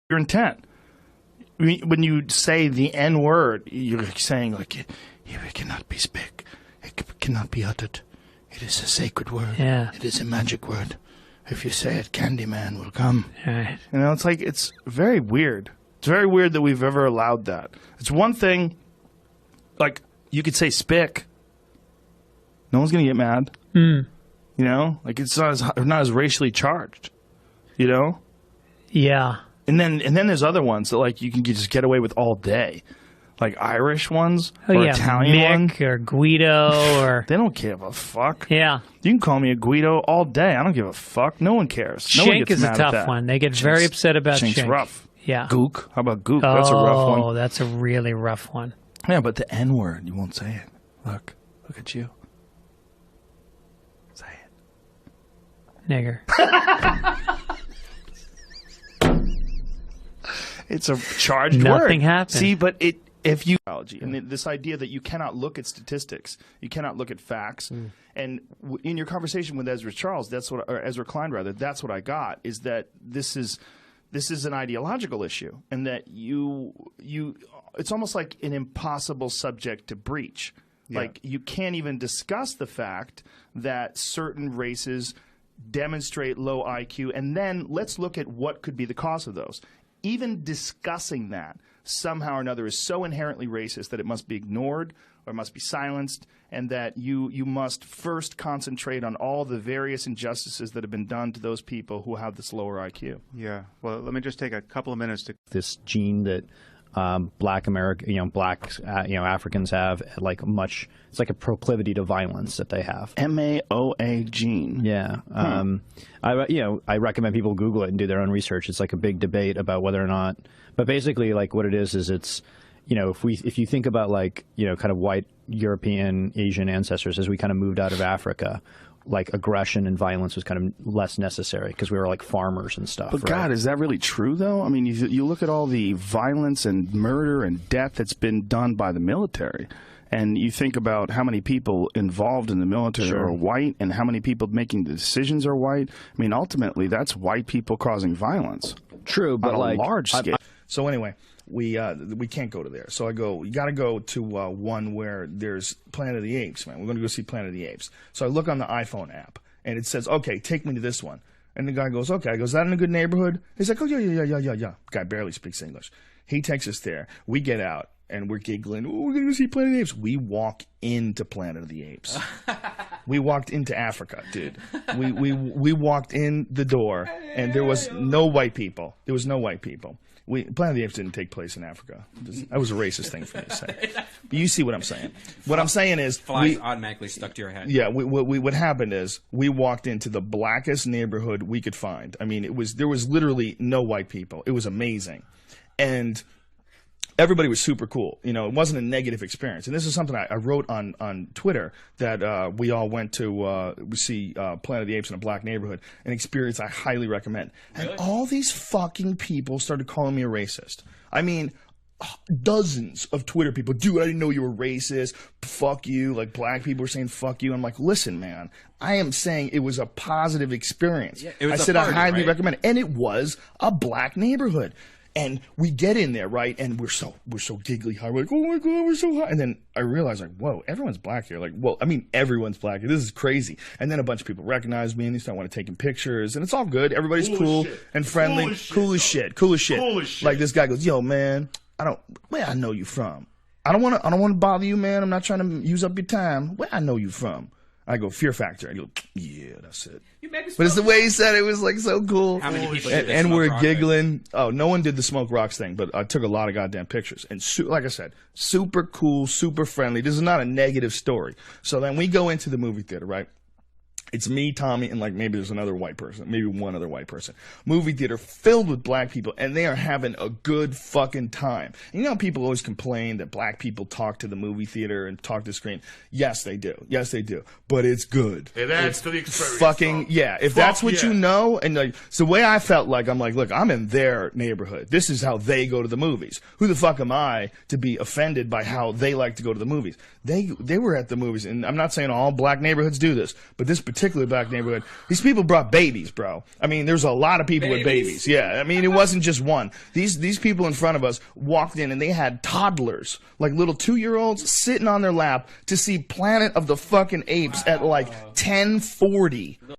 your intent. When you say the N word, you're saying like, it cannot be spoken, it cannot be uttered. It is a sacred word. Yeah. It is a magic word. If you say it, Candyman will come. Right. You know, it's like, it's very weird. It's very weird that we've ever allowed that. It's one thing, like, you could say spick. No one's going to get mad. Mm. You know? Like, it's not as racially charged. You know? Yeah. And then there's other ones that, like, you can just get away with all day. Like Irish ones or Italian Mick ones. Or Guido or... They don't give a fuck. Yeah. You can call me a Guido all day. I don't give a fuck. No one cares. No Shank one gets is mad a tough at that. one. They get very upset about Shank's Shank. rough. Yeah. Gook. How about Gook? That's a rough one. Oh, that's a really rough one. Yeah, but the N word, you won't say it. Look at you. Say it. Nigger. It's a charged word. Nothing happened. See, but if you and this idea that you cannot look at statistics, you cannot look at facts, and in your conversation with Ezra Klein rather, that's what I got, is that this is an ideological issue, and that it's almost like an impossible subject to breach. Yeah. Like, you can't even discuss the fact that certain races demonstrate low IQ, and then let's look at what could be the cause of those. Even discussing that somehow or another is so inherently racist that it must be ignored or must be silenced, and that you must first concentrate on all the various injustices that have been done to those people who have this lower IQ. Yeah. Well, let me just take a couple of minutes to this gene that black Africans have, like it's like a proclivity to violence that they have. MAOA gene. Yeah. I recommend people Google it and do their own research. It's like a big debate about whether or not, but basically like what it is it's, if you think about like, kind of white European, Asian ancestors, as we kind of moved out of Africa, like aggression and violence was kind of less necessary because we were like farmers and stuff. But right? God, is that really true though? I mean, you look at all the violence and murder and death that's been done by the military, and you think about how many people involved in the military are white and how many people making the decisions are white. I mean, ultimately, that's white people causing violence. True, but on like a large scale. So anyway, we can't go to there. So I go, you got to go to one where there's Planet of the Apes, man. We're going to go see Planet of the Apes. So I look on the iPhone app, and it says, okay, take me to this one. And the guy goes, okay. I go, is that in a good neighborhood? He's like, oh, yeah. Guy barely speaks English. He takes us there. We get out, and we're giggling. Oh, we're going to go see Planet of the Apes. We walk into Planet of the Apes. We walked into Africa, dude. We walked in the door, and there was no white people. There was no white people. Planet of the Apes didn't take place in Africa. That was a racist thing for me to say. But you see what I'm saying. What I'm saying is... Flies automatically stuck to your head. Yeah, what happened is we walked into the blackest neighborhood we could find. I mean, there was literally no white people. It was amazing. And everybody was super cool. It wasn't a negative experience. And this is something I wrote on Twitter, that we all went to see Planet of the Apes in a black neighborhood, an experience I highly recommend. Really? And all these fucking people started calling me a racist. I mean, dozens of Twitter people, dude, I didn't know you were racist. Fuck you. Like, black people were saying fuck you. I'm like, listen, man, I am saying it was a positive experience. Yeah, I said I highly recommend it. And it was a black neighborhood. And we get in there, right? And we're so giggly high. We're like, oh my God, we're so high. And then I realized, like, whoa, everyone's black here. Like, well, I mean, everyone's black here. This is crazy. And then a bunch of people recognize me and they start want to taking pictures. And it's all good. Everybody's cool and friendly. Cool as shit. Like, this guy goes, yo, man, where I know you from? I don't want to bother you, man. I'm not trying to use up your time. Where I know you from? I go, Fear Factor. I go, yeah, that's it. But it's the way he said it was like so cool. How many people and we're giggling. Oh, no one did the Smoke Rocks thing, but I took a lot of goddamn pictures. And like I said, super cool, super friendly. This is not a negative story. So then we go into the movie theater, right? It's me, Tommy, and like maybe there's another white person, maybe one other white person. Movie theater filled with black people, and they are having a good fucking time. And you know, people always complain that black people talk to the movie theater and talk to the screen. Yes, they do. Yes, they do. But it's good. It adds to the experience. Fucking yeah. If that's what you know, and like, so the way I felt, like, I'm like, look, I'm in their neighborhood. This is how they go to the movies. Who the fuck am I to be offended by how they like to go to the movies? They were at the movies, and I'm not saying all black neighborhoods do this, but this particular particularly black neighborhood, these people brought babies, bro. I mean, there's a lot of people with babies. Yeah, I mean, it wasn't just one. These people in front of us walked in and they had toddlers, like little 2-year-olds, sitting on their lap to see Planet of the fucking Apes at like 10:40.